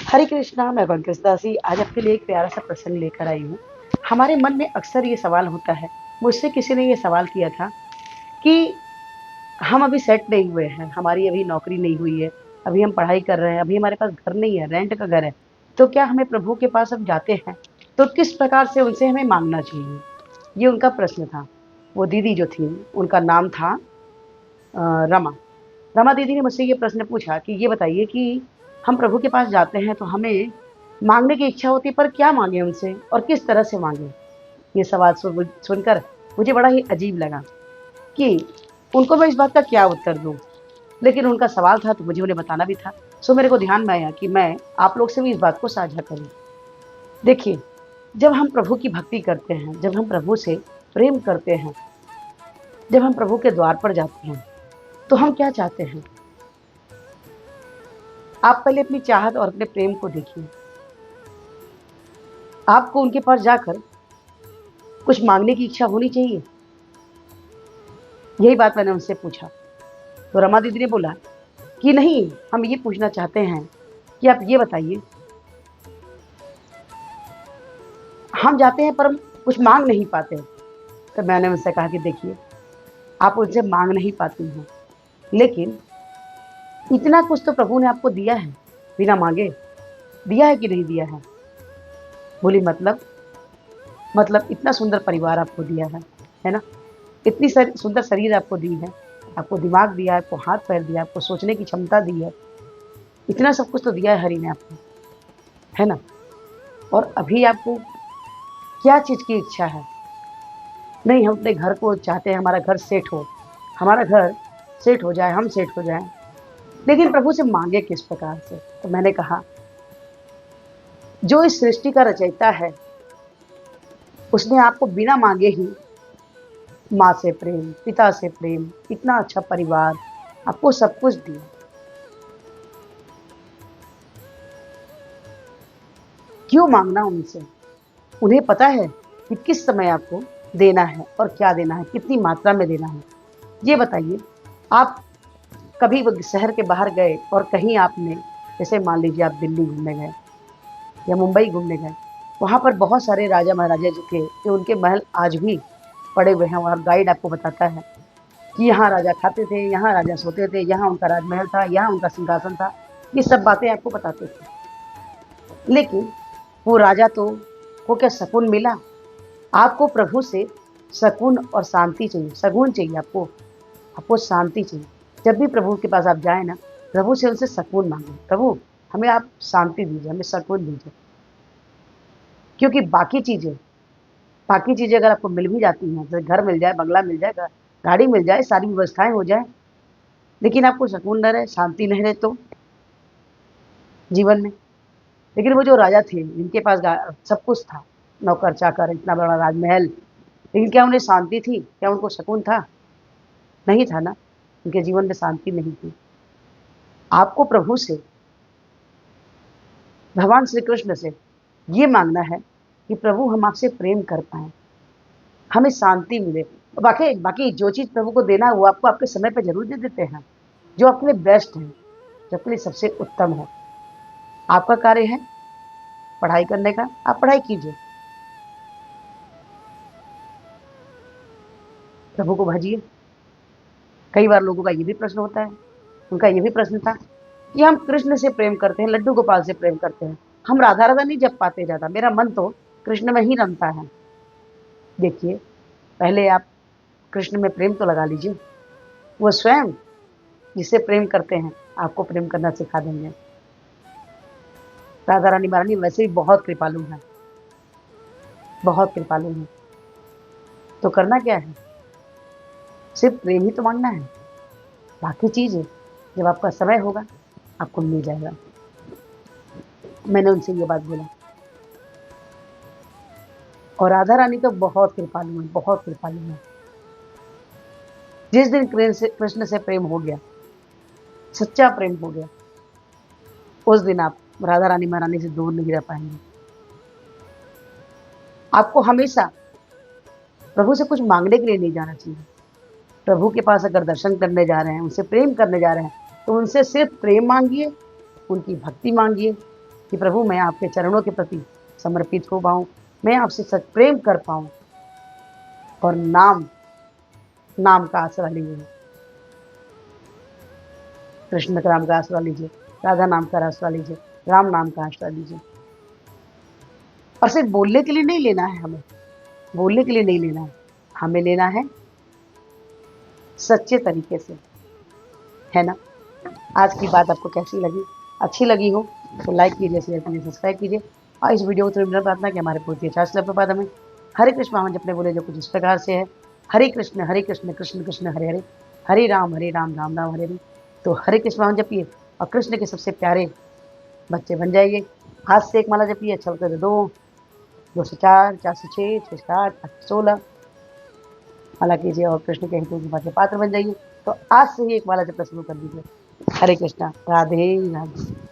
हरे कृष्णा, मैं पंकज दासी आज आपके लिए एक प्यारा सा प्रसंग लेकर आई हूँ। हमारे मन में अक्सर ये सवाल होता है, मुझसे किसी ने ये सवाल किया था कि हम अभी सेट नहीं हुए हैं, हमारी अभी नौकरी नहीं हुई है, अभी हम पढ़ाई कर रहे हैं, अभी हमारे पास घर नहीं है, रेंट का घर है, तो क्या हमें प्रभु के पास अब जाते हैं, तो किस प्रकार से उनसे हमें माँगना चाहिए? ये उनका प्रश्न था। वो दीदी जो थी, उनका नाम था रमा। रमा दीदी ने मुझसे ये प्रश्न पूछा कि ये बताइए कि हम प्रभु के पास जाते हैं तो हमें मांगने की इच्छा होती है, पर क्या मांगे उनसे और किस तरह से मांगे? ये सवाल सुनकर मुझे बड़ा ही अजीब लगा कि उनको मैं इस बात का क्या उत्तर दूं, लेकिन उनका सवाल था तो मुझे उन्हें बताना भी था। सो मेरे को ध्यान में आया कि मैं आप लोग से भी इस बात को साझा करूं। देखिए, जब हम प्रभु की भक्ति करते हैं, जब हम प्रभु से प्रेम करते हैं, जब हम प्रभु के द्वार पर जाते हैं, तो हम क्या चाहते हैं? आप पहले अपनी चाहत और अपने प्रेम को देखिए। आपको उनके पास जाकर कुछ मांगने की इच्छा होनी चाहिए। यही बात मैंने उनसे पूछा, तो रमा दीदी ने बोला कि नहीं, हम ये पूछना चाहते हैं कि आप ये बताइए, हम जाते हैं पर हम कुछ मांग नहीं पाते। तो मैंने उनसे कहा कि देखिए, आप उनसे मांग नहीं पाती हैं, लेकिन इतना कुछ तो प्रभु ने आपको दिया है बिना मांगे। दिया है कि नहीं दिया है? बोली मतलब इतना सुंदर परिवार आपको दिया है ना? इतनी सुंदर शरीर आपको दी है, आपको दिमाग दिया है, आपको हाथ पैर दिया, आपको सोचने की क्षमता दी है, इतना सब कुछ तो दिया है हरि ने आपको, है ना? और अभी आपको क्या चीज़ की इच्छा है? नहीं, हम अपने घर को चाहते हैं, हमारा घर सेट हो, हमारा घर सेट हो जाए, हम सेट हो जाएं, लेकिन प्रभु से मांगे किस प्रकार से? तो मैंने कहा, जो इस सृष्टि का रचयिता है, उसने आपको बिना मांगे ही माँ से प्रेम, पिता से प्रेम, इतना अच्छा परिवार, आपको सब कुछ दिया। क्यों मांगना उनसे? उन्हें पता है कि किस समय आपको देना है और क्या देना है, कितनी मात्रा में देना है। ये बताइए, आप कभी शहर के बाहर गए और कहीं आपने, जैसे मान लीजिए आप दिल्ली घूमने गए या मुंबई घूमने गए, वहाँ पर बहुत सारे राजा महाराजा जो थे, कि उनके महल आज भी पड़े हुए हैं और गाइड आपको बताता है कि यहाँ राजा खाते थे, यहाँ राजा सोते थे, यहाँ उनका राजमहल था, यहाँ उनका सिंहासन था। ये सब बातें आपको बताते थे। लेकिन वो राजा तो को क्या सकून मिला? आपको प्रभु से सकून और शांति चाहिए, सकून चाहिए आपको, आपको शांति चाहिए। जब भी प्रभु के पास आप जाए ना, प्रभु से उनसे सकून मांगे, प्रभु हमें आप शांति दीजिए, हमें सकून दीजिए। क्योंकि बाकी चीज़ें अगर आपको मिल भी जाती हैं, जैसे घर मिल जाए, बंगला मिल जाए, गाड़ी मिल जाए, सारी व्यवस्थाएं हो जाए, लेकिन आपको सकून न रहे, शांति नहीं रहे, तो जीवन में। लेकिन वो जो राजा थे, जिनके पास सब कुछ था, नौकर चाकर, इतना बड़ा राजमहल, लेकिन क्या उन्हें शांति थी? क्या उनको सकून था? नहीं था ना। उनके जीवन में शांति नहीं थी। आपको प्रभु से, भगवान श्री कृष्ण से ये मांगना है कि प्रभु हम आपसे प्रेम कर पाए, हमें शांति मिले। बाकी बाकी जो चीज़ प्रभु को देना है वो आपको आपके समय पे ज़रूर दे देते हैं, जो आपके लिए बेस्ट है, जो आपके लिए सबसे उत्तम है। आपका कार्य है पढ़ाई करने का, आप पढ़ाई कीजिए, प्रभु को भजिए। कई बार लोगों का ये भी प्रश्न होता है, उनका ये भी प्रश्न था कि हम कृष्ण से प्रेम करते हैं, लड्डू गोपाल से प्रेम करते हैं, हम राधा राधा नहीं जप पाते ज़्यादा, मेरा मन तो कृष्ण में ही रमता है। देखिए, पहले आप कृष्ण में प्रेम तो लगा लीजिए, वो स्वयं जिससे प्रेम करते हैं आपको प्रेम करना सिखा देंगे। राधा रानी महारानी वैसे भी बहुत कृपालु हैं, बहुत कृपालु हैं। तो करना क्या है? सिर्फ प्रेम ही तो मांगना है, बाकी चीज़ें जब आपका समय होगा आपको मिल जाएगा। मैंने उनसे ये बात बोला। और राधा रानी तो बहुत कृपालु हैं, बहुत कृपालु हैं। जिस दिन कृष्ण से प्रेम हो गया, सच्चा प्रेम हो गया, उस दिन आप राधा रानी महारानी से दूर नहीं रह पाएंगे। आपको हमेशा प्रभु से कुछ मांगने के लिए नहीं जाना चाहिए। प्रभु के पास अगर दर्शन करने जा रहे हैं, उनसे प्रेम करने जा रहे हैं, तो उनसे सिर्फ प्रेम मांगिए, उनकी भक्ति मांगिए, कि प्रभु मैं आपके चरणों के प्रति समर्पित हो पाऊँ, मैं आपसे सच प्रेम कर पाऊँ और नाम नाम का आसरा लीजिए। कृष्ण नाम का आसरा लीजिए, राधा नाम का आसरा लीजिए, राम नाम का आसरा लीजिए। और सिर्फ बोलने के लिए नहीं लेना है हमें, बोलने के लिए नहीं लेना है, हमें लेना है सच्चे तरीके से, है ना? आज की बात आपको कैसी लगी? अच्छी लगी हो तो लाइक कीजिए, शेयर कीजिए, सब्सक्राइब कीजिए और इस वीडियो को विनम्र प्रार्थना कि हमारे पूर्ति आचार्य श्रील प्रभुपाद हमें हरे कृष्ण महामंत्र जपने बोले जो कुछ इस प्रकार से है, हरे कृष्ण कृष्ण कृष्ण हरे हरे, हरे राम राम राम हरे हरे। तो हरे कृष्ण महामंत्र जपिए और कृष्ण के सबसे प्यारे बच्चे बन जाइए। आज से एक माला जपिए, अच्छा होता है 204, 406, 608, 816 माला कीजिए और कृष्ण के हितों की बातें पात्र बन जाइए। तो आज से ही एक माला जपना शुरू कर दीजिए। हरे कृष्णा, राधे राधे।